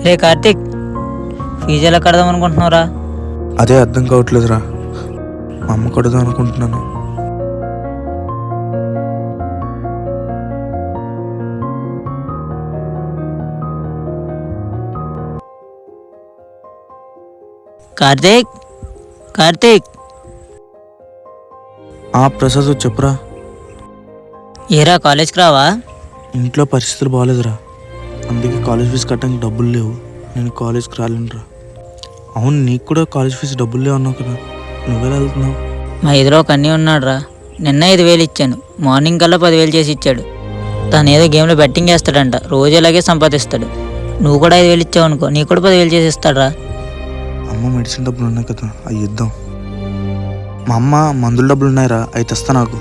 రే Karthik, fee ఎలా కడదాం అనుకుంటున్నావురా? అదే అర్థం కావట్లేదురా. మా అమ్మ కొడదాం అనుకుంటున్నాను. కార్తీక్ కార్తీక్ ప్రసాద్ చెప్పురా. ఏరా కాలేజ్కి రావా? ఇంట్లో పరిస్థితులు బాగాలేదురా, అందుకే కాలేజ్ ఫీజు కట్టడానికి డబ్బులు లేవు. నేను కాలేజ్కి రాలేనురా. అవును, నీకు కూడా కాలేజ్ ఫీజు డబ్బులు లేవు అన్నావు కదా, నువ్వెలా వెళ్తున్నావు? మా ఎదురు ఒక అన్నీ ఉన్నాడురా. నిన్న 5,000 ఇచ్చాను, మార్నింగ్ కల్లా 10,000 చేసి ఇచ్చాడు. తను ఏదో గేమ్లో బెట్టింగ్ వేస్తాడంట, రోజు ఇలాగే సంపాదిస్తాడు. నువ్వు కూడా 5,000 ఇచ్చావు అనుకో, నీకు కూడా 10,000 చేసి ఇస్తాడురా. అమ్మ మెడిసిన్ డబ్బులు ఉన్నాయి కదా, అవి ఇద్దాం. మా అమ్మ మందుల డబ్బులు ఉన్నాయిరా, అవి తెస్తా నాకు.